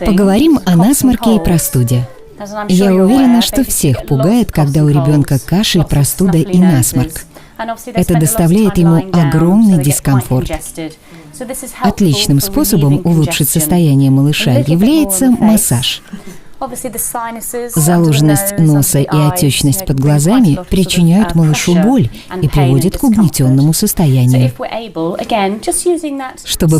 Поговорим о насморке и простуде. Я уверена, что всех пугает, когда у ребенка кашель, простуда и насморк. Это доставляет ему огромный дискомфорт. Отличным способом улучшить состояние малыша является массаж. Заложенность носа и отечность под глазами причиняют малышу боль и приводят к угнетенному состоянию. Чтобы